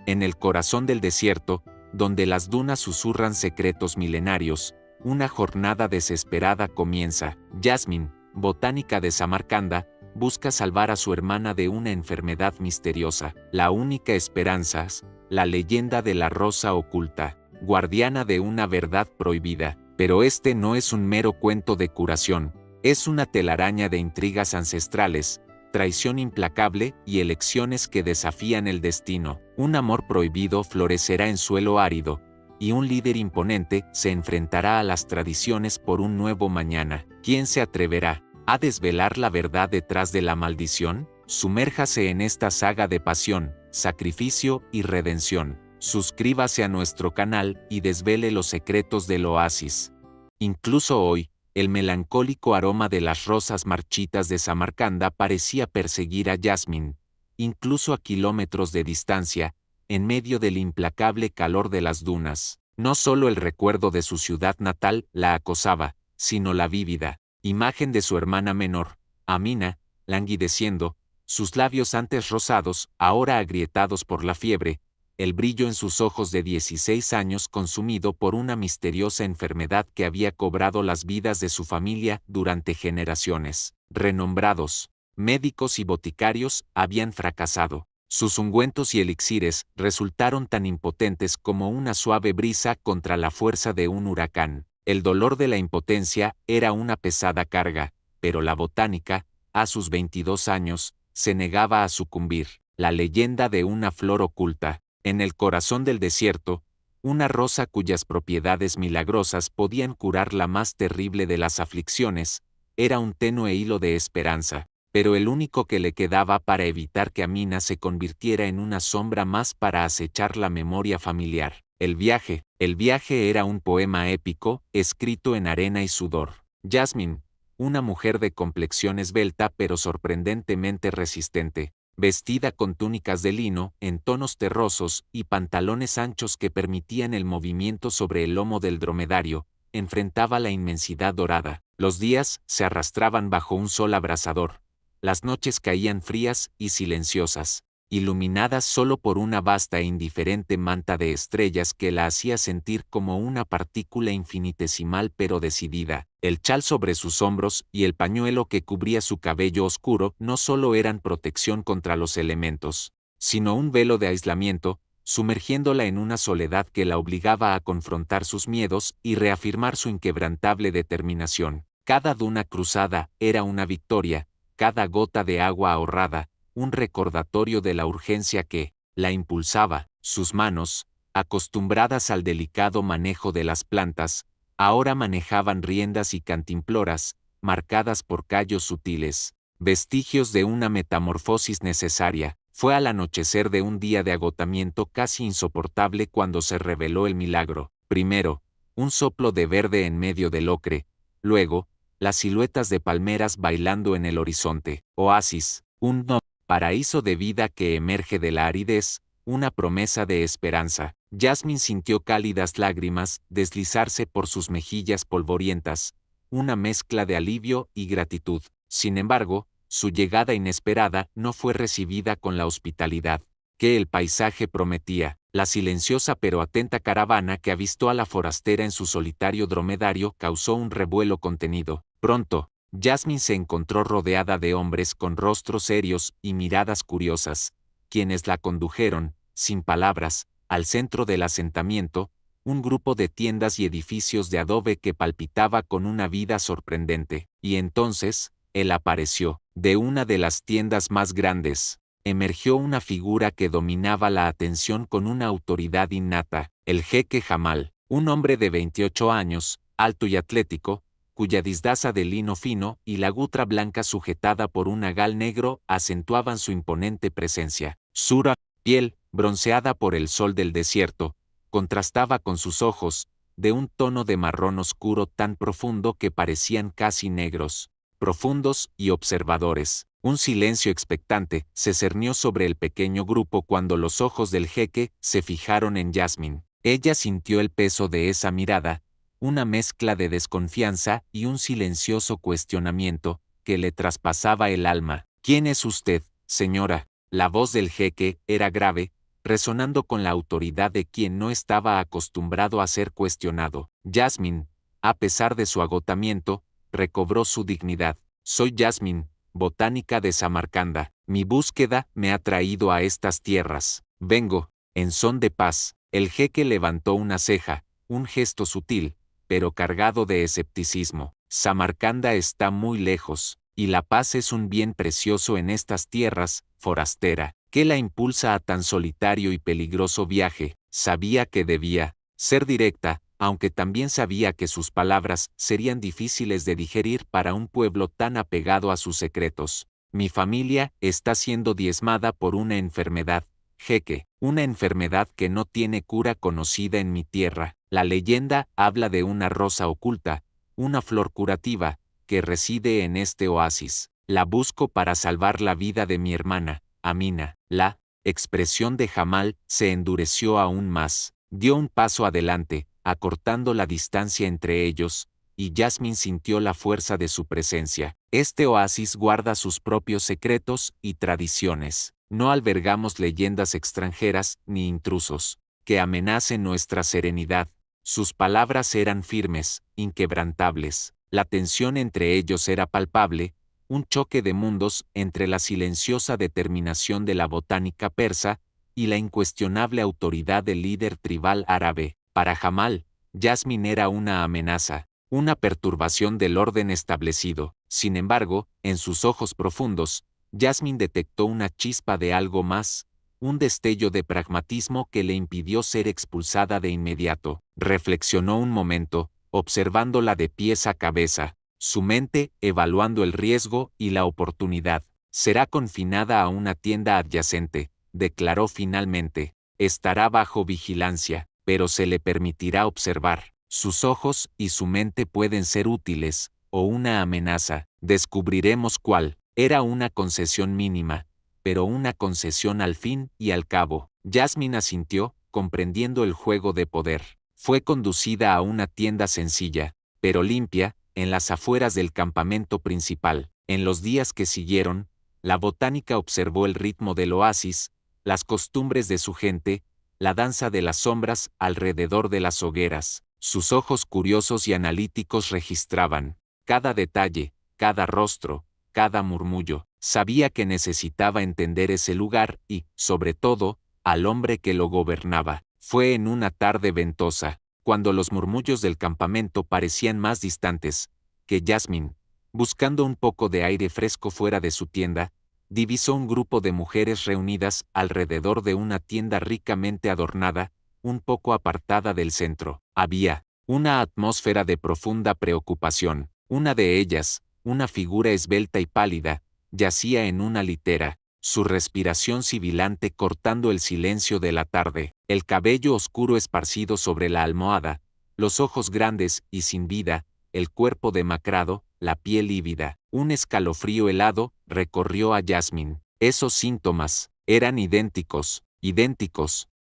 En el corazón del desierto, donde las dunas susurran secretos milenarios, una jornada desesperada comienza. Jasmine, botánica de Samarcanda, busca salvar a su hermana de una enfermedad misteriosa. La única esperanza, la leyenda de la rosa oculta, guardiana de una verdad prohibida. Pero este no es un mero cuento de curación, es una telaraña de intrigas ancestrales, traición implacable y elecciones que desafían el destino. Un amor prohibido florecerá en suelo árido, y un líder imponente se enfrentará a las tradiciones por un nuevo mañana. ¿Quién se atreverá a desvelar la verdad detrás de la maldición? Sumérjase en esta saga de pasión, sacrificio y redención. Suscríbase a nuestro canal y desvele los secretos del oasis. Incluso hoy, el melancólico aroma de las rosas marchitas de Samarcanda parecía perseguir a Jasmine, incluso a kilómetros de distancia, en medio del implacable calor de las dunas. No solo el recuerdo de su ciudad natal la acosaba, sino la vívida imagen de su hermana menor, Amina, languideciendo, sus labios antes rosados, ahora agrietados por la fiebre, el brillo en sus ojos de 16 años consumido por una misteriosa enfermedad que había cobrado las vidas de su familia durante generaciones. Renombrados médicos y boticarios habían fracasado. Sus ungüentos y elixires resultaron tan impotentes como una suave brisa contra la fuerza de un huracán. El dolor de la impotencia era una pesada carga, pero la botánica, a sus 22 años, se negaba a sucumbir. La leyenda de una flor oculta. En el corazón del desierto, una rosa cuyas propiedades milagrosas podían curar la más terrible de las aflicciones, era un tenue hilo de esperanza, pero el único que le quedaba para evitar que Amina se convirtiera en una sombra más para acechar la memoria familiar. El viaje era un poema épico, escrito en arena y sudor. Jasmine, una mujer de complexión esbelta pero sorprendentemente resistente, vestida con túnicas de lino, en tonos terrosos y pantalones anchos que permitían el movimiento sobre el lomo del dromedario, enfrentaba la inmensidad dorada. Los días se arrastraban bajo un sol abrasador. Las noches caían frías y silenciosas, iluminadas solo por una vasta e indiferente manta de estrellas que la hacía sentir como una partícula infinitesimal pero decidida. El chal sobre sus hombros y el pañuelo que cubría su cabello oscuro no solo eran protección contra los elementos, sino un velo de aislamiento, sumergiéndola en una soledad que la obligaba a confrontar sus miedos y reafirmar su inquebrantable determinación. Cada duna cruzada era una victoria, cada gota de agua ahorrada, un recordatorio de la urgencia que la impulsaba. Sus manos, acostumbradas al delicado manejo de las plantas, ahora manejaban riendas y cantimploras, marcadas por callos sutiles, vestigios de una metamorfosis necesaria. Fue al anochecer de un día de agotamiento casi insoportable cuando se reveló el milagro. Primero, un soplo de verde en medio del ocre, luego, las siluetas de palmeras bailando en el horizonte. Oasis, un paraíso de vida que emerge de la aridez, una promesa de esperanza. Jasmine sintió cálidas lágrimas deslizarse por sus mejillas polvorientas, una mezcla de alivio y gratitud. Sin embargo, su llegada inesperada no fue recibida con la hospitalidad que el paisaje prometía. La silenciosa pero atenta caravana que avistó a la forastera en su solitario dromedario causó un revuelo contenido. Pronto, Jasmine se encontró rodeada de hombres con rostros serios y miradas curiosas, quienes la condujeron, sin palabras, al centro del asentamiento, un grupo de tiendas y edificios de adobe que palpitaba con una vida sorprendente. Y entonces, él apareció. De una de las tiendas más grandes, emergió una figura que dominaba la atención con una autoridad innata, el jeque Jamal, un hombre de 28 años, alto y atlético, cuya disdaza de lino fino y la gutra blanca sujetada por un agal negro acentuaban su imponente presencia. Su piel, bronceada por el sol del desierto, contrastaba con sus ojos, de un tono de marrón oscuro tan profundo que parecían casi negros, profundos y observadores. Un silencio expectante se cernió sobre el pequeño grupo cuando los ojos del jeque se fijaron en Jasmine. Ella sintió el peso de esa mirada, una mezcla de desconfianza y un silencioso cuestionamiento que le traspasaba el alma. ¿Quién es usted, señora? La voz del jeque era grave, resonando con la autoridad de quien no estaba acostumbrado a ser cuestionado. Jasmine, a pesar de su agotamiento, recobró su dignidad. Soy Jasmine, botánica de Samarcanda. Mi búsqueda me ha traído a estas tierras. Vengo, en son de paz. El jeque levantó una ceja, un gesto sutil, pero cargado de escepticismo. Samarcanda está muy lejos, y la paz es un bien precioso en estas tierras, forastera. ¿Qué la impulsa a tan solitario y peligroso viaje? Sabía que debía ser directa, aunque también sabía que sus palabras serían difíciles de digerir para un pueblo tan apegado a sus secretos. Mi familia está siendo diezmada por una enfermedad, jeque, una enfermedad que no tiene cura conocida en mi tierra. La leyenda habla de una rosa oculta, una flor curativa, que reside en este oasis. La busco para salvar la vida de mi hermana, Amina. La expresión de Jamal se endureció aún más. Dio un paso adelante, acortando la distancia entre ellos, y Jasmine sintió la fuerza de su presencia. Este oasis guarda sus propios secretos y tradiciones. No albergamos leyendas extranjeras ni intrusos que amenacen nuestra serenidad. Sus palabras eran firmes, inquebrantables. La tensión entre ellos era palpable, un choque de mundos entre la silenciosa determinación de la botánica persa y la incuestionable autoridad del líder tribal árabe. Para Jamal, Jasmine era una amenaza, una perturbación del orden establecido. Sin embargo, en sus ojos profundos, Jasmine detectó una chispa de algo más, un destello de pragmatismo que le impidió ser expulsada de inmediato. Reflexionó un momento, observándola de pies a cabeza, su mente evaluando el riesgo y la oportunidad. Será confinada a una tienda adyacente, declaró finalmente. Estará bajo vigilancia, pero se le permitirá observar. Sus ojos y su mente pueden ser útiles, o una amenaza. Descubriremos cuál. Era una concesión mínima, pero una concesión al fin y al cabo. Jasmine asintió, comprendiendo el juego de poder. Fue conducida a una tienda sencilla, pero limpia, en las afueras del campamento principal. En los días que siguieron, la botánica observó el ritmo del oasis, las costumbres de su gente, la danza de las sombras alrededor de las hogueras. Sus ojos curiosos y analíticos registraban cada detalle, cada rostro, cada murmullo. Sabía que necesitaba entender ese lugar y, sobre todo, al hombre que lo gobernaba. Fue en una tarde ventosa, cuando los murmullos del campamento parecían más distantes, que Jasmine, buscando un poco de aire fresco fuera de su tienda, divisó un grupo de mujeres reunidas alrededor de una tienda ricamente adornada, un poco apartada del centro. Había una atmósfera de profunda preocupación. Una de ellas, una figura esbelta y pálida, yacía en una litera, su respiración sibilante cortando el silencio de la tarde, el cabello oscuro esparcido sobre la almohada, los ojos grandes y sin vida, el cuerpo demacrado, la piel lívida. Un escalofrío helado recorrió a Jasmine. Esos síntomas eran idénticos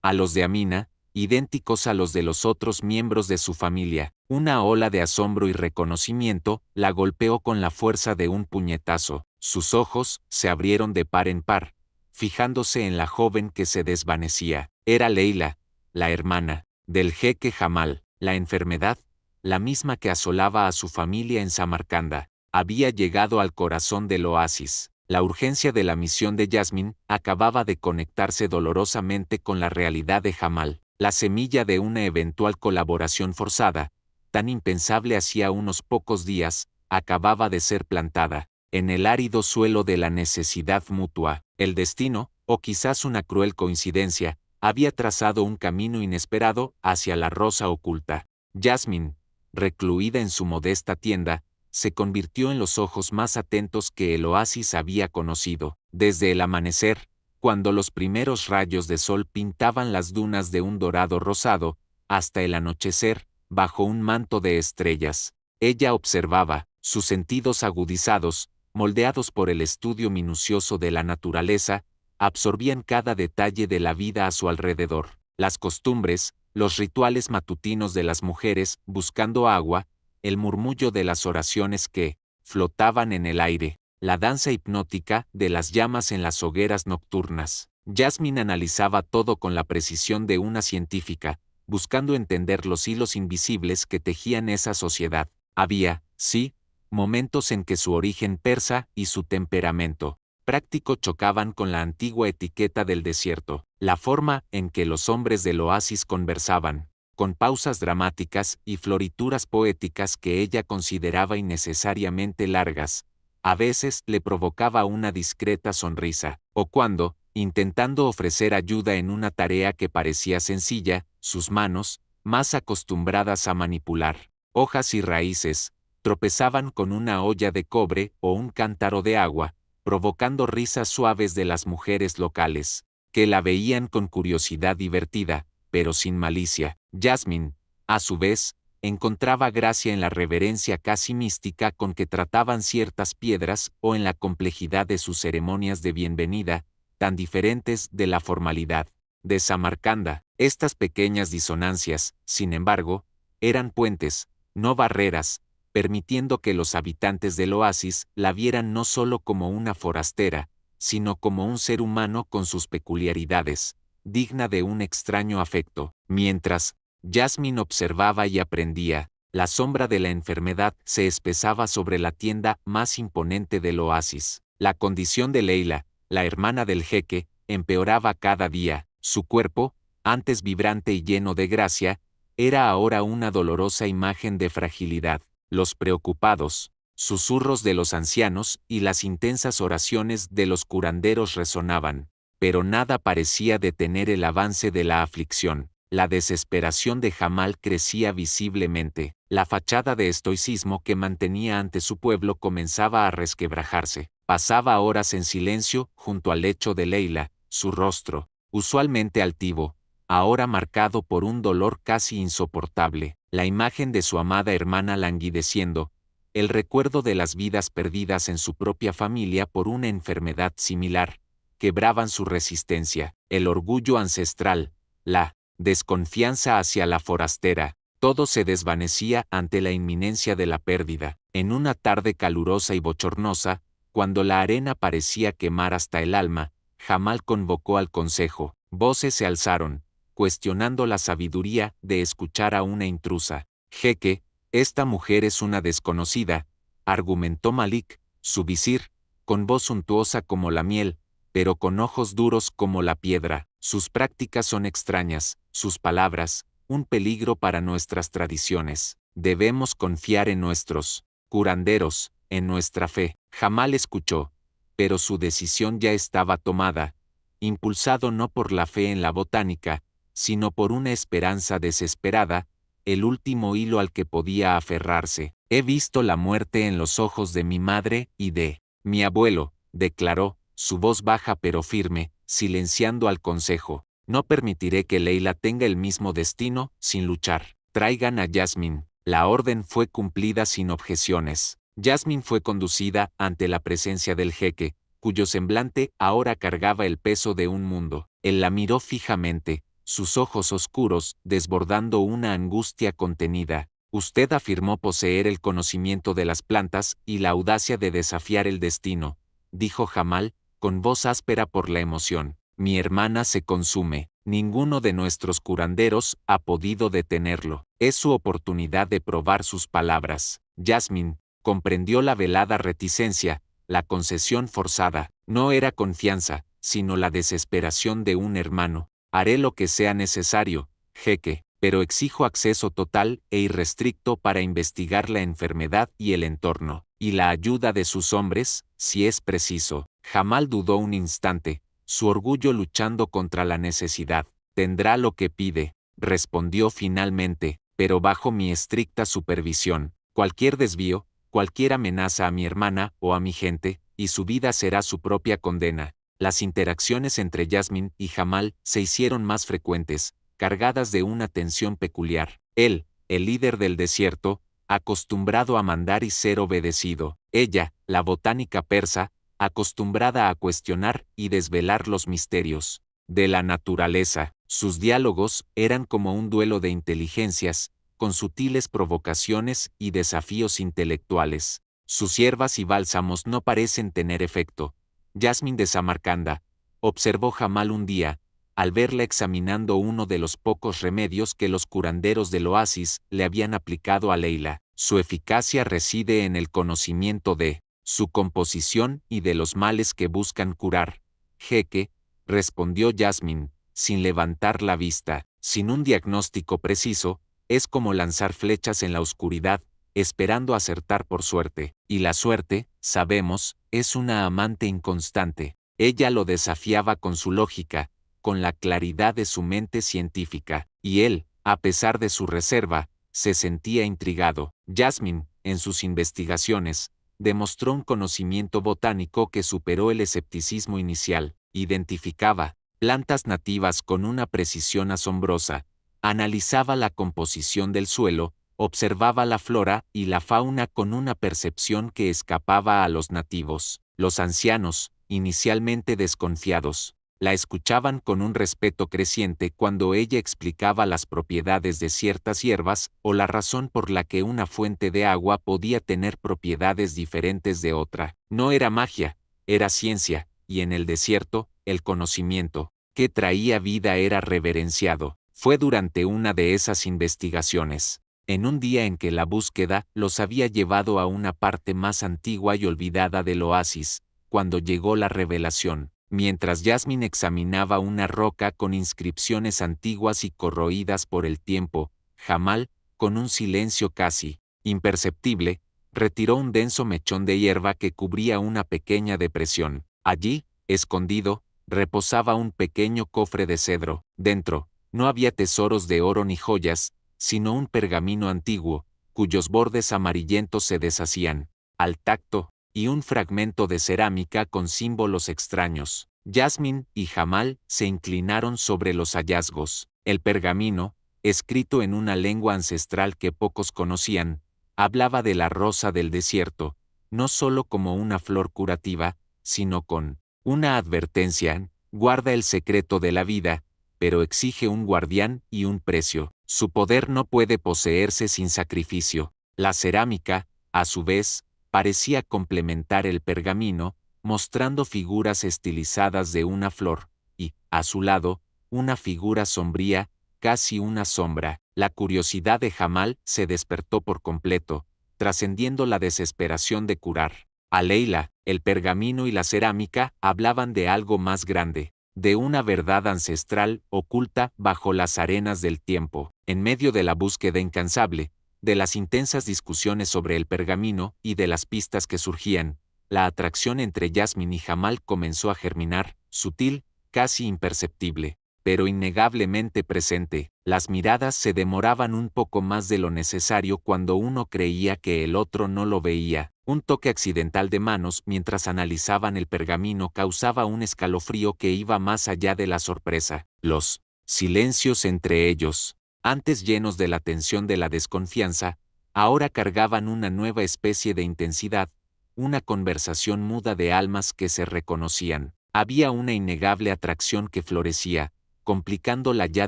a los de Amina, idénticos a los de los otros miembros de su familia. Una ola de asombro y reconocimiento la golpeó con la fuerza de un puñetazo. Sus ojos se abrieron de par en par, fijándose en la joven que se desvanecía. Era Leila, la hermana del jeque Jamal. La enfermedad, la misma que asolaba a su familia en Samarcanda, había llegado al corazón del oasis. La urgencia de la misión de Jasmine acababa de conectarse dolorosamente con la realidad de Jamal. La semilla de una eventual colaboración forzada, tan impensable hacía unos pocos días, acababa de ser plantada, en el árido suelo de la necesidad mutua. El destino, o quizás una cruel coincidencia, había trazado un camino inesperado hacia la rosa oculta. Jasmine, recluida en su modesta tienda, se convirtió en los ojos más atentos que el oasis había conocido. Desde el amanecer, cuando los primeros rayos de sol pintaban las dunas de un dorado rosado, hasta el anochecer, bajo un manto de estrellas, ella observaba, sus sentidos agudizados, moldeados por el estudio minucioso de la naturaleza, absorbían cada detalle de la vida a su alrededor. Las costumbres, los rituales matutinos de las mujeres buscando agua, el murmullo de las oraciones que flotaban en el aire, la danza hipnótica de las llamas en las hogueras nocturnas. Jasmine analizaba todo con la precisión de una científica, buscando entender los hilos invisibles que tejían esa sociedad. Había, sí, momentos en que su origen persa y su temperamento práctico chocaban con la antigua etiqueta del desierto, la forma en que los hombres del oasis conversaban, con pausas dramáticas y florituras poéticas que ella consideraba innecesariamente largas, a veces le provocaba una discreta sonrisa, o cuando, intentando ofrecer ayuda en una tarea que parecía sencilla, sus manos, más acostumbradas a manipular hojas y raíces, tropezaban con una olla de cobre o un cántaro de agua, provocando risas suaves de las mujeres locales, que la veían con curiosidad divertida, pero sin malicia. Jasmine, a su vez, encontraba gracia en la reverencia casi mística con que trataban ciertas piedras o en la complejidad de sus ceremonias de bienvenida, tan diferentes de la formalidad de Samarcanda. Estas pequeñas disonancias, sin embargo, eran puentes, no barreras, permitiendo que los habitantes del oasis la vieran no solo como una forastera, sino como un ser humano con sus peculiaridades, digna de un extraño afecto. Mientras Jasmine observaba y aprendía, la sombra de la enfermedad se espesaba sobre la tienda más imponente del oasis. La condición de Leila, la hermana del jeque, empeoraba cada día. Su cuerpo, antes vibrante y lleno de gracia, era ahora una dolorosa imagen de fragilidad. Los preocupados susurros de los ancianos y las intensas oraciones de los curanderos resonaban, pero nada parecía detener el avance de la aflicción. La desesperación de Jamal crecía visiblemente. La fachada de estoicismo que mantenía ante su pueblo comenzaba a resquebrajarse. Pasaba horas en silencio junto al lecho de Leila, su rostro, usualmente altivo, ahora marcado por un dolor casi insoportable, la imagen de su amada hermana languideciendo, el recuerdo de las vidas perdidas en su propia familia por una enfermedad similar, quebraban su resistencia, el orgullo ancestral, la desconfianza hacia la forastera, todo se desvanecía ante la inminencia de la pérdida. En una tarde calurosa y bochornosa, cuando la arena parecía quemar hasta el alma, Jamal convocó al consejo. Voces se alzaron, cuestionando la sabiduría de escuchar a una intrusa. Jeque, esta mujer es una desconocida, argumentó Malik, su visir, con voz suntuosa como la miel, pero con ojos duros como la piedra. Sus prácticas son extrañas, sus palabras, un peligro para nuestras tradiciones. Debemos confiar en nuestros curanderos, en nuestra fe. Jamal escuchó, pero su decisión ya estaba tomada, impulsado no por la fe en la botánica, sino por una esperanza desesperada, el último hilo al que podía aferrarse. He visto la muerte en los ojos de mi madre y de mi abuelo, declaró, su voz baja pero firme, silenciando al consejo. No permitiré que Leila tenga el mismo destino, sin luchar. Traigan a Jasmine. La orden fue cumplida sin objeciones. Jasmine fue conducida ante la presencia del jeque, cuyo semblante ahora cargaba el peso de un mundo. Él la miró fijamente, sus ojos oscuros desbordando una angustia contenida. Usted afirmó poseer el conocimiento de las plantas y la audacia de desafiar el destino, dijo Jamal, con voz áspera por la emoción. Mi hermana se consume. Ninguno de nuestros curanderos ha podido detenerlo. Es su oportunidad de probar sus palabras. Jasmine comprendió la velada reticencia, la concesión forzada. No era confianza, sino la desesperación de un hermano. Haré lo que sea necesario, jeque, pero exijo acceso total e irrestricto para investigar la enfermedad y el entorno, y la ayuda de sus hombres, si es preciso. Jamal dudó un instante, su orgullo luchando contra la necesidad. Tendrá lo que pide, respondió finalmente, pero bajo mi estricta supervisión. Cualquier desvío, cualquier amenaza a mi hermana o a mi gente, y su vida será su propia condena. Las interacciones entre Jasmine y Jamal se hicieron más frecuentes, cargadas de una tensión peculiar. Él, el líder del desierto, acostumbrado a mandar y ser obedecido. Ella, la botánica persa, acostumbrada a cuestionar y desvelar los misterios de la naturaleza. Sus diálogos eran como un duelo de inteligencias, con sutiles provocaciones y desafíos intelectuales. Sus hierbas y bálsamos no parecen tener efecto. Jasmine de Samarcanda, observó Jamal un día, al verla examinando uno de los pocos remedios que los curanderos del oasis le habían aplicado a Leila. Su eficacia reside en el conocimiento de su composición y de los males que buscan curar. Jeque, respondió Jasmine, sin levantar la vista. Sin un diagnóstico preciso, es como lanzar flechas en la oscuridad, esperando acertar por suerte. Y la suerte, sabemos, es una amante inconstante. Ella lo desafiaba con su lógica, con la claridad de su mente científica, y él, a pesar de su reserva, se sentía intrigado. Jasmine, en sus investigaciones, demostró un conocimiento botánico que superó el escepticismo inicial. Identificaba plantas nativas con una precisión asombrosa, analizaba la composición del suelo, observaba la flora y la fauna con una percepción que escapaba a los nativos. Los ancianos, inicialmente desconfiados, la escuchaban con un respeto creciente cuando ella explicaba las propiedades de ciertas hierbas o la razón por la que una fuente de agua podía tener propiedades diferentes de otra. No era magia, era ciencia, y en el desierto, el conocimiento que traía vida era reverenciado. Fue durante una de esas investigaciones, en un día en que la búsqueda los había llevado a una parte más antigua y olvidada del oasis, cuando llegó la revelación. Mientras Jasmine examinaba una roca con inscripciones antiguas y corroídas por el tiempo, Jamal, con un silencio casi imperceptible, retiró un denso mechón de hierba que cubría una pequeña depresión. Allí, escondido, reposaba un pequeño cofre de cedro. Dentro, no había tesoros de oro ni joyas, sino un pergamino antiguo, cuyos bordes amarillentos se deshacían al tacto, y un fragmento de cerámica con símbolos extraños. Jasmine y Jamal se inclinaron sobre los hallazgos. El pergamino, escrito en una lengua ancestral que pocos conocían, hablaba de la rosa del desierto, no solo como una flor curativa, sino con una advertencia: guarda el secreto de la vida, pero exige un guardián y un precio. Su poder no puede poseerse sin sacrificio. La cerámica, a su vez, parecía complementar el pergamino, mostrando figuras estilizadas de una flor, y, a su lado, una figura sombría, casi una sombra. La curiosidad de Jamal se despertó por completo, trascendiendo la desesperación de curar a Leila. El pergamino y la cerámica hablaban de algo más grande, de una verdad ancestral oculta bajo las arenas del tiempo. En medio de la búsqueda incansable, de las intensas discusiones sobre el pergamino y de las pistas que surgían, la atracción entre Jasmine y Jamal comenzó a germinar, sutil, casi imperceptible, pero innegablemente presente. Las miradas se demoraban un poco más de lo necesario cuando uno creía que el otro no lo veía. Un toque accidental de manos mientras analizaban el pergamino causaba un escalofrío que iba más allá de la sorpresa. Los silencios entre ellos, antes llenos de la tensión de la desconfianza, ahora cargaban una nueva especie de intensidad, una conversación muda de almas que se reconocían. Había una innegable atracción que florecía, complicando la ya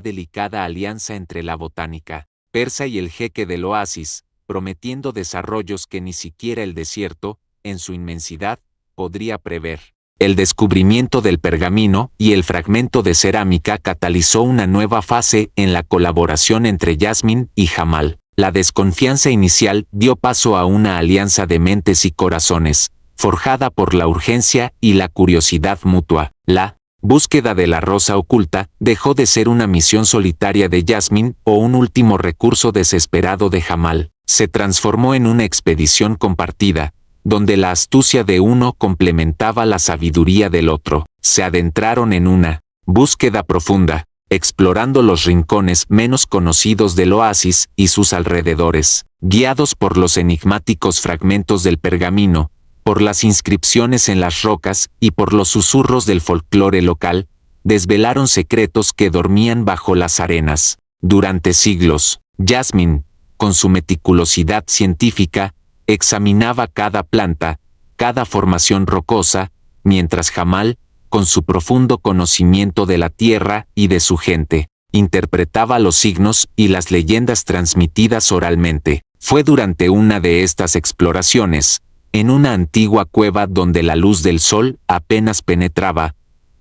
delicada alianza entre la botánica persa y el jeque del oasis, prometiendo desarrollos que ni siquiera el desierto, en su inmensidad, podría prever. El descubrimiento del pergamino y el fragmento de cerámica catalizó una nueva fase en la colaboración entre Jasmine y Jamal. La desconfianza inicial dio paso a una alianza de mentes y corazones, forjada por la urgencia y la curiosidad mutua. La búsqueda de la rosa oculta dejó de ser una misión solitaria de Jasmine o un último recurso desesperado de Jamal. Se transformó en una expedición compartida, donde la astucia de uno complementaba la sabiduría del otro. Se adentraron en una búsqueda profunda, explorando los rincones menos conocidos del oasis y sus alrededores, guiados por los enigmáticos fragmentos del pergamino, por las inscripciones en las rocas y por los susurros del folclore local, desvelaron secretos que dormían bajo las arenas. Durante siglos, Jasmine, con su meticulosidad científica, examinaba cada planta, cada formación rocosa, mientras Jamal, con su profundo conocimiento de la tierra y de su gente, interpretaba los signos y las leyendas transmitidas oralmente. Fue durante una de estas exploraciones, en una antigua cueva donde la luz del sol apenas penetraba,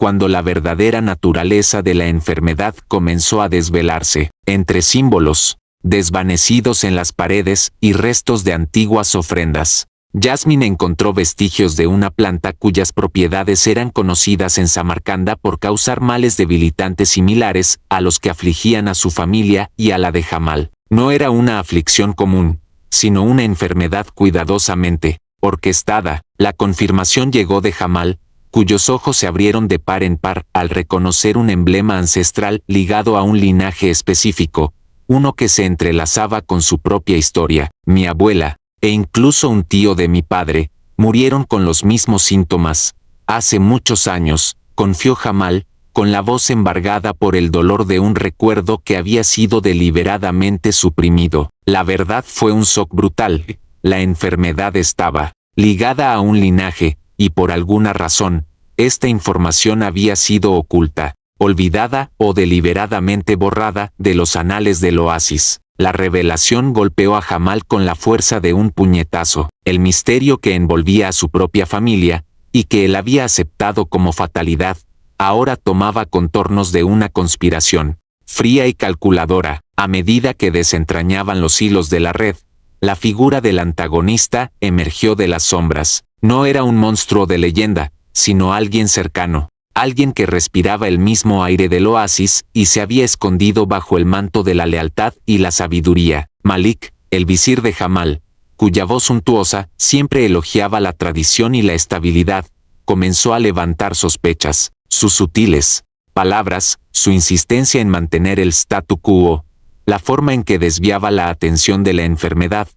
cuando la verdadera naturaleza de la enfermedad comenzó a desvelarse. Entre símbolos desvanecidos en las paredes y restos de antiguas ofrendas, Jasmine encontró vestigios de una planta cuyas propiedades eran conocidas en Samarcanda por causar males debilitantes similares a los que afligían a su familia y a la de Jamal. No era una aflicción común, sino una enfermedad cuidadosamente orquestada. La confirmación llegó de Jamal, cuyos ojos se abrieron de par en par al reconocer un emblema ancestral ligado a un linaje específico, uno que se entrelazaba con su propia historia. Mi abuela, e incluso un tío de mi padre, murieron con los mismos síntomas. Hace muchos años, confió Jamal, con la voz embargada por el dolor de un recuerdo que había sido deliberadamente suprimido. La verdad fue un shock brutal. La enfermedad estaba ligada a un linaje, y por alguna razón, esta información había sido oculta, olvidada o deliberadamente borrada de los anales del oasis. La revelación golpeó a Jamal con la fuerza de un puñetazo. El misterio que envolvía a su propia familia, y que él había aceptado como fatalidad, ahora tomaba contornos de una conspiración, fría y calculadora. A medida que desentrañaban los hilos de la red, la figura del antagonista emergió de las sombras. No era un monstruo de leyenda, sino alguien cercano, alguien que respiraba el mismo aire del oasis y se había escondido bajo el manto de la lealtad y la sabiduría. Malik, el visir de Jamal, cuya voz suntuosa siempre elogiaba la tradición y la estabilidad, comenzó a levantar sospechas. Sus sutiles palabras, su insistencia en mantener el statu quo, la forma en que desviaba la atención de la enfermedad,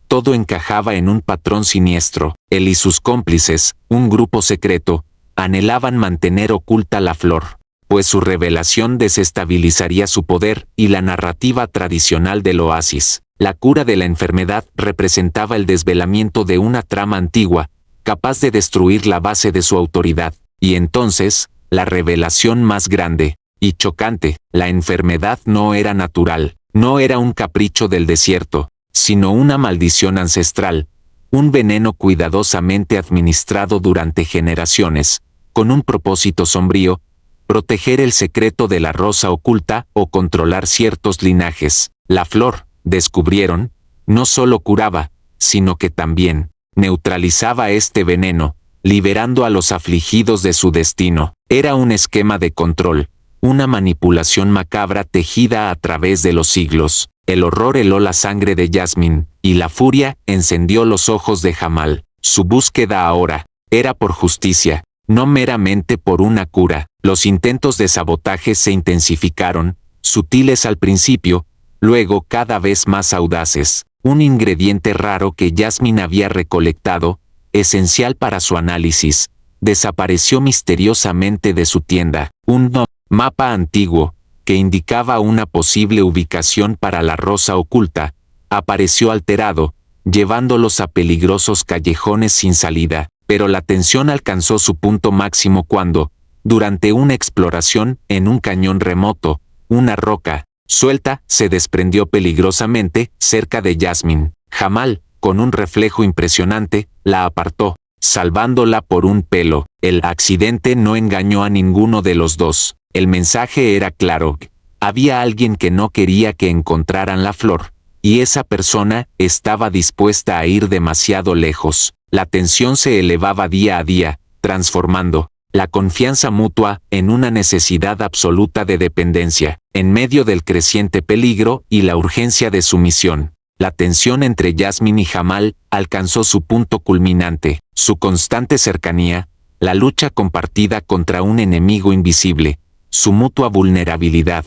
todo encajaba en un patrón siniestro. Él y sus cómplices, un grupo secreto, anhelaban mantener oculta la flor, pues su revelación desestabilizaría su poder y la narrativa tradicional del oasis. La cura de la enfermedad representaba el desvelamiento de una trama antigua, capaz de destruir la base de su autoridad. Y entonces, la revelación más grande y chocante: la enfermedad no era natural, no era un capricho del desierto, sino una maldición ancestral, un veneno cuidadosamente administrado durante generaciones, con un propósito sombrío: proteger el secreto de la rosa oculta o controlar ciertos linajes. La flor, descubrieron, no solo curaba, sino que también neutralizaba este veneno, liberando a los afligidos de su destino. Era un esquema de control, una manipulación macabra tejida a través de los siglos. El horror heló la sangre de Jasmine, y la furia encendió los ojos de Jamal. Su búsqueda ahora era por justicia, no meramente por una cura. Los intentos de sabotaje se intensificaron, sutiles al principio, luego cada vez más audaces. Un ingrediente raro que Jasmine había recolectado, esencial para su análisis, desapareció misteriosamente de su tienda. Un mapa antiguo, que indicaba una posible ubicación para la rosa oculta, apareció alterado, llevándolos a peligrosos callejones sin salida. Pero la tensión alcanzó su punto máximo cuando, durante una exploración en un cañón remoto, una roca suelta se desprendió peligrosamente cerca de Jasmine. Jamal, con un reflejo impresionante, la apartó, salvándola por un pelo. El accidente no engañó a ninguno de los dos. El mensaje era claro: había alguien que no quería que encontraran la flor, y esa persona estaba dispuesta a ir demasiado lejos. La tensión se elevaba día a día, transformando la confianza mutua en una necesidad absoluta de dependencia. En medio del creciente peligro y la urgencia de su misión, la tensión entre Jasmine y Jamal alcanzó su punto culminante. Su constante cercanía, la lucha compartida contra un enemigo invisible, su mutua vulnerabilidad,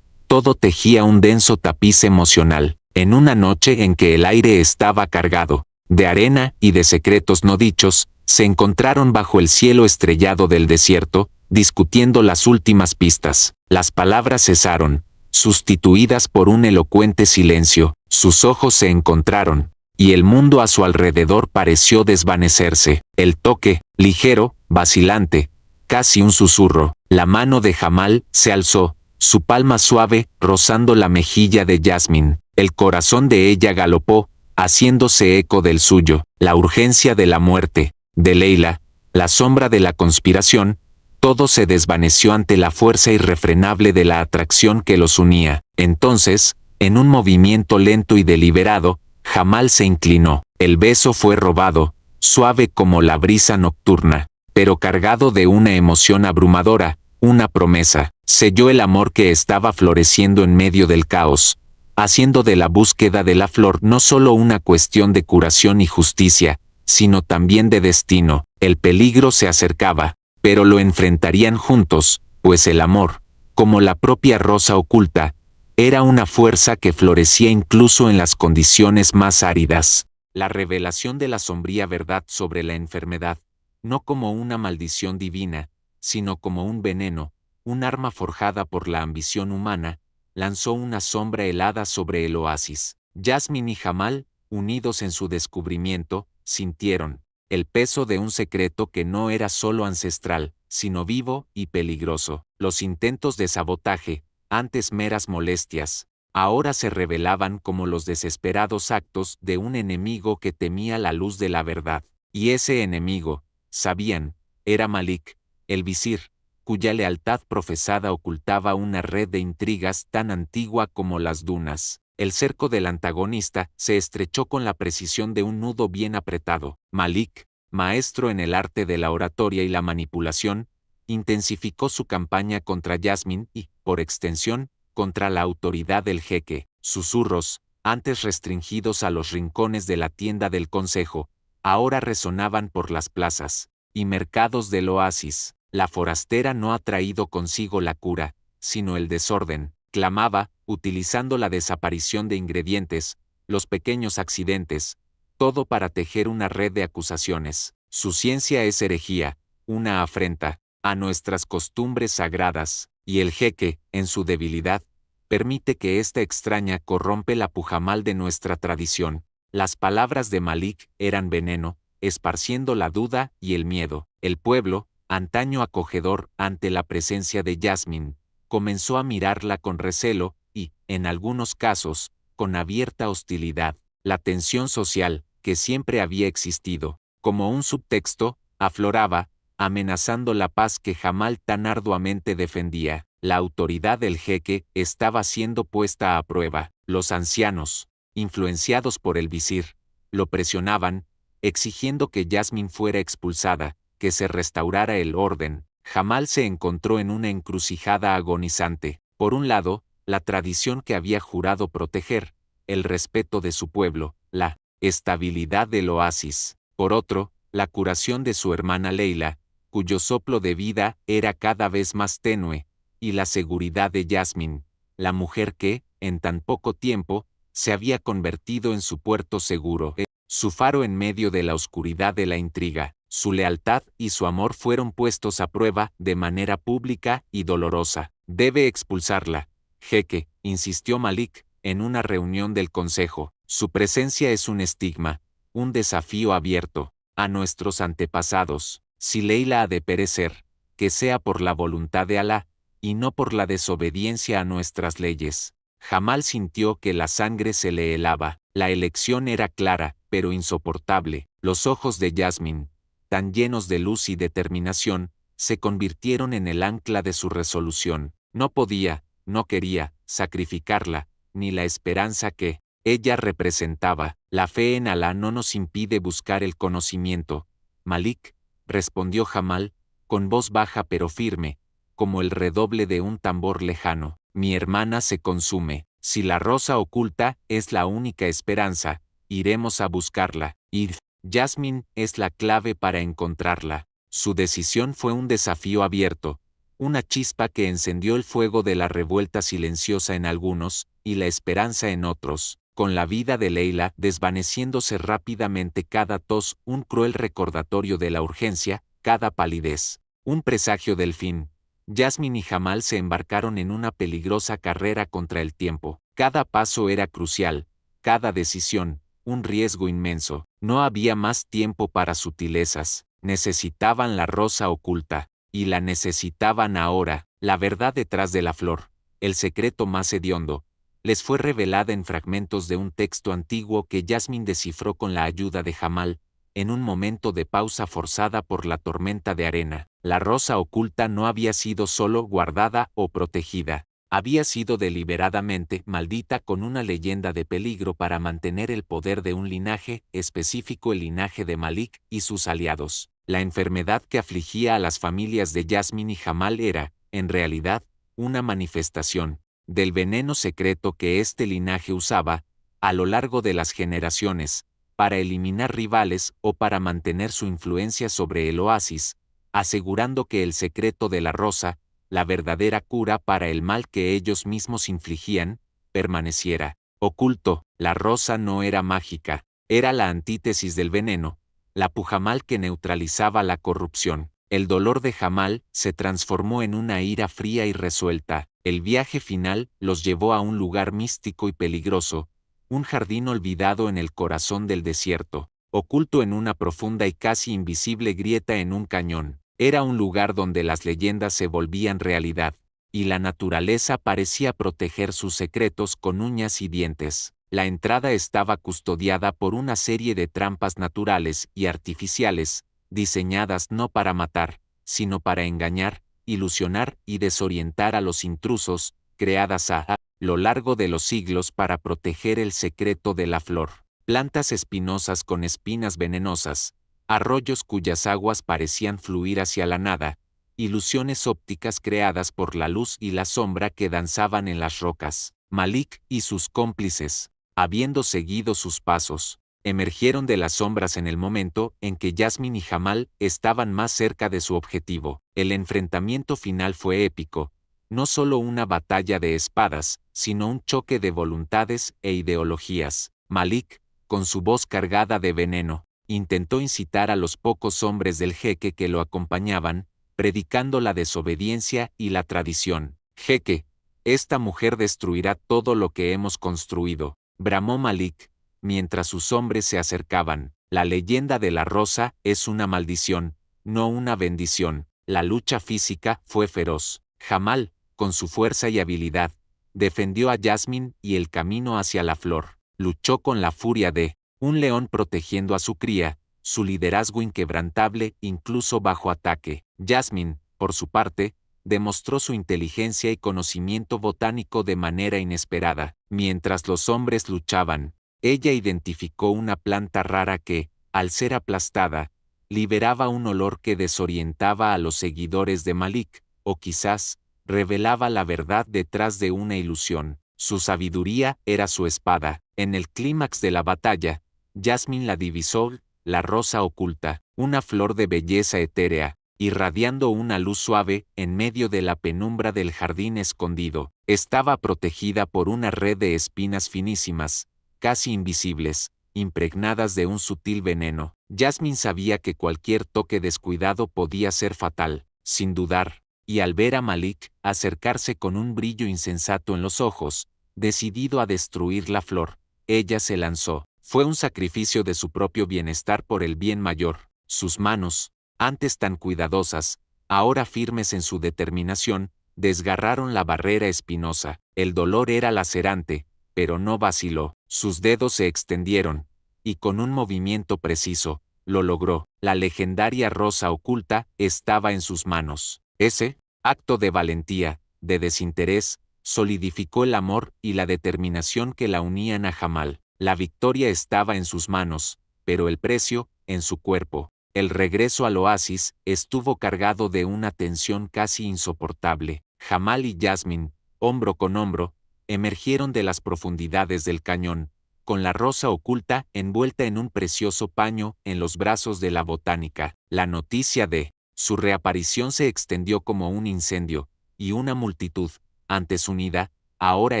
todo tejía un denso tapiz emocional. En una noche en que el aire estaba cargado de arena y de secretos no dichos, se encontraron bajo el cielo estrellado del desierto, discutiendo las últimas pistas. Las palabras cesaron, sustituidas por un elocuente silencio. Sus ojos se encontraron, y el mundo a su alrededor pareció desvanecerse. El toque, ligero, vacilante, casi un susurro. La mano de Jamal se alzó, su palma suave, rozando la mejilla de Jasmine. El corazón de ella galopó, haciéndose eco del suyo. La urgencia de la muerte de Leila, la sombra de la conspiración, todo se desvaneció ante la fuerza irrefrenable de la atracción que los unía. Entonces, en un movimiento lento y deliberado, Jamal se inclinó. El beso fue robado, suave como la brisa nocturna, pero cargado de una emoción abrumadora, una promesa. Selló el amor que estaba floreciendo en medio del caos, haciendo de la búsqueda de la flor no solo una cuestión de curación y justicia, sino también de destino. El peligro se acercaba, pero lo enfrentarían juntos, pues el amor, como la propia rosa oculta, era una fuerza que florecía incluso en las condiciones más áridas. La revelación de la sombría verdad sobre la enfermedad, no como una maldición divina, sino como un veneno, un arma forjada por la ambición humana, lanzó una sombra helada sobre el oasis. Jasmine y Jamal, unidos en su descubrimiento, sintieron el peso de un secreto que no era solo ancestral, sino vivo y peligroso. Los intentos de sabotaje, antes meras molestias, ahora se revelaban como los desesperados actos de un enemigo que temía la luz de la verdad. Y ese enemigo, sabían, era Malik, el visir, cuya lealtad profesada ocultaba una red de intrigas tan antigua como las dunas. El cerco del antagonista se estrechó con la precisión de un nudo bien apretado. Malik, maestro en el arte de la oratoria y la manipulación, intensificó su campaña contra Jasmine y, por extensión, contra la autoridad del jeque. Susurros, antes restringidos a los rincones de la tienda del consejo, ahora resonaban por las plazas y mercados del oasis. La forastera no ha traído consigo la cura, sino el desorden, clamaba, utilizando la desaparición de ingredientes, los pequeños accidentes, todo para tejer una red de acusaciones. Su ciencia es herejía, una afrenta a nuestras costumbres sagradas, y el jeque, en su debilidad, permite que esta extraña corrompe la pujamal de nuestra tradición. Las palabras de Malik eran veneno, esparciendo la duda y el miedo. El pueblo, antaño acogedor ante la presencia de Jasmine, comenzó a mirarla con recelo y, en algunos casos, con abierta hostilidad. La tensión social, que siempre había existido, como un subtexto, afloraba, amenazando la paz que Jamal tan arduamente defendía. La autoridad del jeque estaba siendo puesta a prueba. Los ancianos, influenciados por el visir, lo presionaban, exigiendo que Jasmine fuera expulsada, que se restaurara el orden. Jamal se encontró en una encrucijada agonizante. Por un lado, la tradición que había jurado proteger, el respeto de su pueblo, la estabilidad del oasis. Por otro, la curación de su hermana Leila, cuyo soplo de vida era cada vez más tenue, y la seguridad de Jasmine, la mujer que, en tan poco tiempo, se había convertido en su puerto seguro, su faro en medio de la oscuridad de la intriga. Su lealtad y su amor fueron puestos a prueba de manera pública y dolorosa. Debe expulsarla, jeque, insistió Malik, en una reunión del consejo. Su presencia es un estigma, un desafío abierto a nuestros antepasados. Si Leila ha de perecer, que sea por la voluntad de Alá, y no por la desobediencia a nuestras leyes. Jamal sintió que la sangre se le helaba. La elección era clara, pero insoportable. Los ojos de Jasmine, tan llenos de luz y determinación, se convirtieron en el ancla de su resolución. No podía, no quería, sacrificarla, ni la esperanza que ella representaba. La fe en Alá no nos impide buscar el conocimiento. Malik, respondió Jamal, con voz baja pero firme, como el redoble de un tambor lejano. Mi hermana se consume. Si la rosa oculta es la única esperanza, iremos a buscarla. Y Jasmine es la clave para encontrarla. Su decisión fue un desafío abierto, una chispa que encendió el fuego de la revuelta silenciosa en algunos, y la esperanza en otros. Con la vida de Leila desvaneciéndose rápidamente cada tos, un cruel recordatorio de la urgencia, cada palidez, un presagio del fin. Jasmine y Jamal se embarcaron en una peligrosa carrera contra el tiempo. Cada paso era crucial, cada decisión, un riesgo inmenso. No había más tiempo para sutilezas. Necesitaban la rosa oculta, y la necesitaban ahora. La verdad detrás de la flor, el secreto más hediondo, les fue revelada en fragmentos de un texto antiguo que Jasmine descifró con la ayuda de Jamal, en un momento de pausa forzada por la tormenta de arena. La rosa oculta no había sido solo guardada o protegida, había sido deliberadamente maldita con una leyenda de peligro para mantener el poder de un linaje específico, el linaje de Malik y sus aliados. La enfermedad que afligía a las familias de Jasmine y Jamal era, en realidad, una manifestación del veneno secreto que este linaje usaba, a lo largo de las generaciones, para eliminar rivales o para mantener su influencia sobre el oasis, asegurando que el secreto de la rosa, la verdadera cura para el mal que ellos mismos infligían, permaneciera oculto. La rosa no era mágica, era la antítesis del veneno, la pujamal que neutralizaba la corrupción. El dolor de Jamal se transformó en una ira fría y resuelta. El viaje final los llevó a un lugar místico y peligroso, un jardín olvidado en el corazón del desierto, oculto en una profunda y casi invisible grieta en un cañón. Era un lugar donde las leyendas se volvían realidad, y la naturaleza parecía proteger sus secretos con uñas y dientes. La entrada estaba custodiada por una serie de trampas naturales y artificiales, diseñadas no para matar, sino para engañar, ilusionar y desorientar a los intrusos, creadas a lo largo de los siglos para proteger el secreto de la flor. Plantas espinosas con espinas venenosas, arroyos cuyas aguas parecían fluir hacia la nada, ilusiones ópticas creadas por la luz y la sombra que danzaban en las rocas. Malik y sus cómplices, habiendo seguido sus pasos, emergieron de las sombras en el momento en que Jasmine y Jamal estaban más cerca de su objetivo. El enfrentamiento final fue épico, no solo una batalla de espadas, sino un choque de voluntades e ideologías. Malik, con su voz cargada de veneno, intentó incitar a los pocos hombres del jeque que lo acompañaban, predicando la desobediencia y la tradición. Jeque, esta mujer destruirá todo lo que hemos construido, bramó Malik, mientras sus hombres se acercaban. La leyenda de la rosa es una maldición, no una bendición. La lucha física fue feroz. Jamal, con su fuerza y habilidad, defendió a Jasmine y el camino hacia la flor. Luchó con la furia de un león protegiendo a su cría, su liderazgo inquebrantable incluso bajo ataque. Jasmine, por su parte, demostró su inteligencia y conocimiento botánico de manera inesperada. Mientras los hombres luchaban, ella identificó una planta rara que, al ser aplastada, liberaba un olor que desorientaba a los seguidores de Malik, o quizás, revelaba la verdad detrás de una ilusión. Su sabiduría era su espada. En el clímax de la batalla, Jasmine la divisó, la rosa oculta, una flor de belleza etérea, irradiando una luz suave en medio de la penumbra del jardín escondido. Estaba protegida por una red de espinas finísimas, casi invisibles, impregnadas de un sutil veneno. Jasmine sabía que cualquier toque descuidado podía ser fatal. Sin dudar, y al ver a Malik acercarse con un brillo insensato en los ojos, decidido a destruir la flor, ella se lanzó. Fue un sacrificio de su propio bienestar por el bien mayor. Sus manos, antes tan cuidadosas, ahora firmes en su determinación, desgarraron la barrera espinosa. El dolor era lacerante, pero no vaciló. Sus dedos se extendieron, y con un movimiento preciso, lo logró. La legendaria rosa oculta estaba en sus manos. Ese acto de valentía, de desinterés, solidificó el amor y la determinación que la unían a Jamal. La victoria estaba en sus manos, pero el precio, en su cuerpo. El regreso al oasis estuvo cargado de una tensión casi insoportable. Jamal y Jasmine, hombro con hombro, emergieron de las profundidades del cañón, con la rosa oculta envuelta en un precioso paño en los brazos de la botánica. La noticia de su reaparición se extendió como un incendio, y una multitud, antes unida, ahora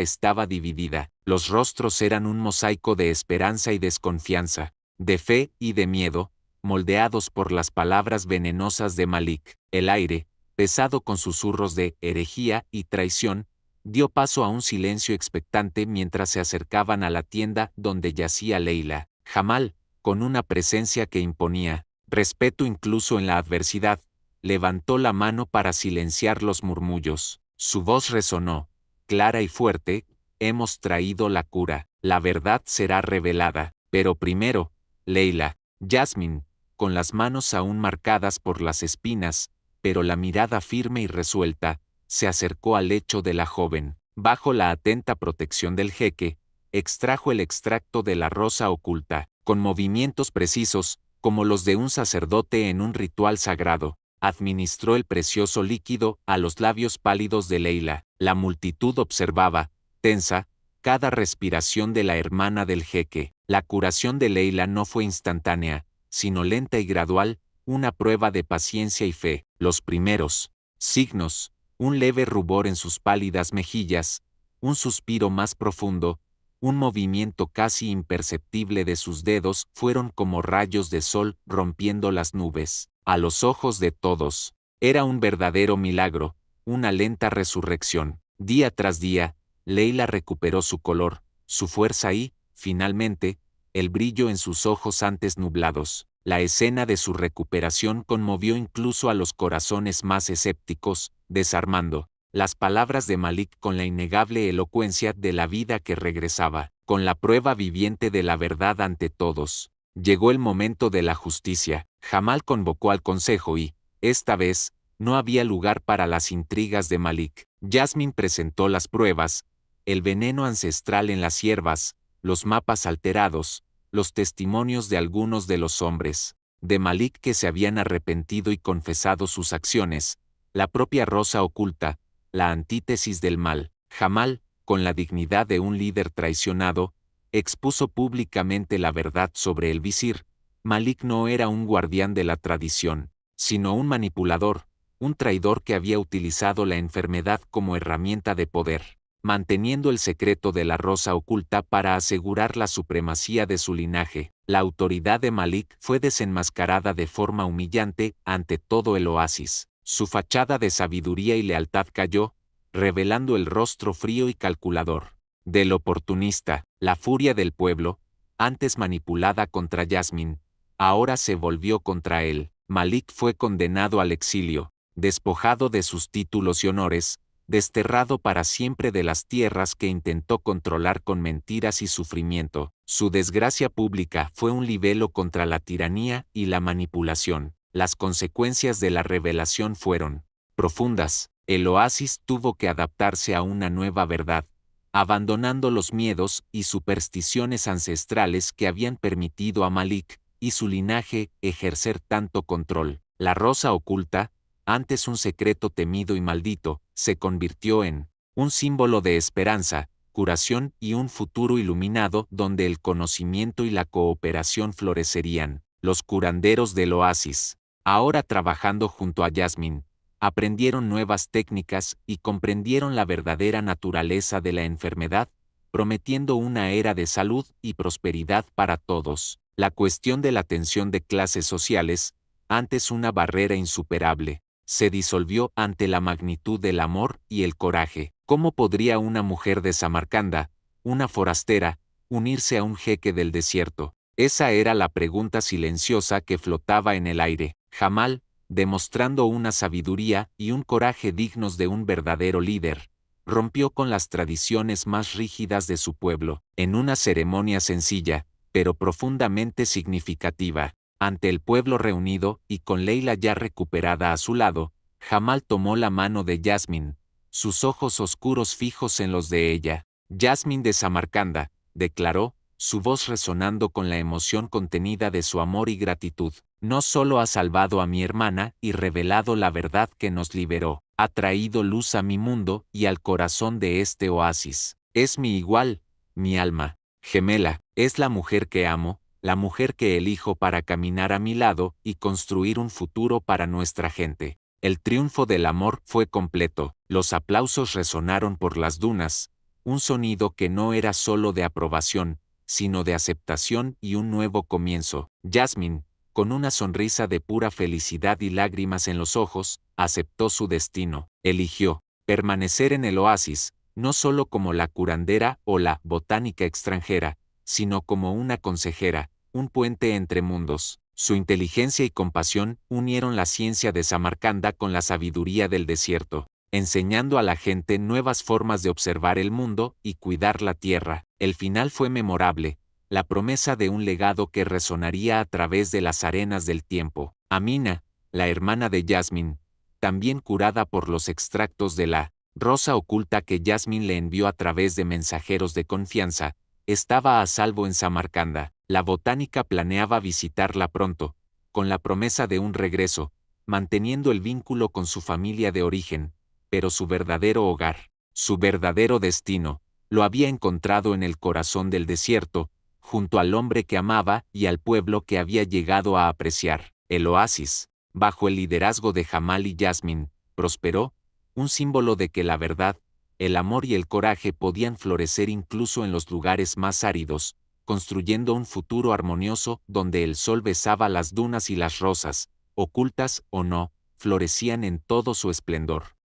estaba dividida. Los rostros eran un mosaico de esperanza y desconfianza, de fe y de miedo, moldeados por las palabras venenosas de Malik. El aire, pesado con susurros de herejía y traición, dio paso a un silencio expectante mientras se acercaban a la tienda donde yacía Leila. Jamal, con una presencia que imponía respeto incluso en la adversidad, levantó la mano para silenciar los murmullos. Su voz resonó, clara y fuerte: hemos traído la cura, la verdad será revelada. Pero primero, Leila, Jasmine, con las manos aún marcadas por las espinas, pero la mirada firme y resuelta, se acercó al lecho de la joven. Bajo la atenta protección del jeque, extrajo el extracto de la rosa oculta, con movimientos precisos, como los de un sacerdote en un ritual sagrado. Administró el precioso líquido a los labios pálidos de Leila. La multitud observaba, tensa, cada respiración de la hermana del jeque. La curación de Leila no fue instantánea, sino lenta y gradual, una prueba de paciencia y fe. Los primeros signos, un leve rubor en sus pálidas mejillas, un suspiro más profundo, un movimiento casi imperceptible de sus dedos fueron como rayos de sol rompiendo las nubes. A los ojos de todos, era un verdadero milagro, una lenta resurrección. Día tras día, Leila recuperó su color, su fuerza y, finalmente, el brillo en sus ojos antes nublados. La escena de su recuperación conmovió incluso a los corazones más escépticos, desarmando las palabras de Malik con la innegable elocuencia de la vida que regresaba, con la prueba viviente de la verdad ante todos. Llegó el momento de la justicia. Jamal convocó al consejo y, esta vez, no había lugar para las intrigas de Malik. Jasmine presentó las pruebas, el veneno ancestral en las hierbas, los mapas alterados, los testimonios de algunos de los hombres de Malik que se habían arrepentido y confesado sus acciones, la propia rosa oculta, la antítesis del mal. Jamal, con la dignidad de un líder traicionado, expuso públicamente la verdad sobre el visir. Malik no era un guardián de la tradición, sino un manipulador, un traidor que había utilizado la enfermedad como herramienta de poder, manteniendo el secreto de la rosa oculta para asegurar la supremacía de su linaje. La autoridad de Malik fue desenmascarada de forma humillante ante todo el oasis. Su fachada de sabiduría y lealtad cayó, revelando el rostro frío y calculador del oportunista. La furia del pueblo, antes manipulada contra Jasmine, ahora se volvió contra él. Malik fue condenado al exilio, despojado de sus títulos y honores, desterrado para siempre de las tierras que intentó controlar con mentiras y sufrimiento. Su desgracia pública fue un libelo contra la tiranía y la manipulación. Las consecuencias de la revelación fueron profundas. El oasis tuvo que adaptarse a una nueva verdad, abandonando los miedos y supersticiones ancestrales que habían permitido a Malik y su linaje ejercer tanto control. La rosa oculta, antes un secreto temido y maldito, se convirtió en un símbolo de esperanza, curación y un futuro iluminado donde el conocimiento y la cooperación florecerían. Los curanderos del oasis, ahora trabajando junto a Jasmine, aprendieron nuevas técnicas y comprendieron la verdadera naturaleza de la enfermedad, prometiendo una era de salud y prosperidad para todos. La cuestión de la tensión de clases sociales, antes una barrera insuperable, se disolvió ante la magnitud del amor y el coraje. ¿Cómo podría una mujer de Samarcanda, una forastera, unirse a un jeque del desierto? Esa era la pregunta silenciosa que flotaba en el aire. Jamal, demostrando una sabiduría y un coraje dignos de un verdadero líder, rompió con las tradiciones más rígidas de su pueblo, en una ceremonia sencilla, pero profundamente significativa. Ante el pueblo reunido y con Leila ya recuperada a su lado, Jamal tomó la mano de Jasmine, sus ojos oscuros fijos en los de ella. Jasmine de Samarcanda, declaró, su voz resonando con la emoción contenida de su amor y gratitud. No solo ha salvado a mi hermana y revelado la verdad que nos liberó, ha traído luz a mi mundo y al corazón de este oasis. Es mi igual, mi alma gemela, es la mujer que amo, la mujer que elijo para caminar a mi lado y construir un futuro para nuestra gente. El triunfo del amor fue completo, los aplausos resonaron por las dunas, un sonido que no era solo de aprobación, sino de aceptación y un nuevo comienzo. Jasmine, con una sonrisa de pura felicidad y lágrimas en los ojos, aceptó su destino. Eligió permanecer en el oasis, no solo como la curandera o la botánica extranjera, sino como una consejera, un puente entre mundos. Su inteligencia y compasión unieron la ciencia de Samarcanda con la sabiduría del desierto, enseñando a la gente nuevas formas de observar el mundo y cuidar la tierra. El final fue memorable. la promesa de un legado que resonaría a través de las arenas del tiempo. Amina, la hermana de Yasmín, también curada por los extractos de la rosa oculta que Yasmín le envió a través de mensajeros de confianza, estaba a salvo en Samarcanda. La botánica planeaba visitarla pronto, con la promesa de un regreso, manteniendo el vínculo con su familia de origen, pero su verdadero hogar, su verdadero destino, lo había encontrado en el corazón del desierto, junto al hombre que amaba y al pueblo que había llegado a apreciar. El oasis, bajo el liderazgo de Jamal y Yasmín, prosperó, un símbolo de que la verdad, el amor y el coraje podían florecer incluso en los lugares más áridos, construyendo un futuro armonioso donde el sol besaba las dunas y las rosas, ocultas o no, florecían en todo su esplendor.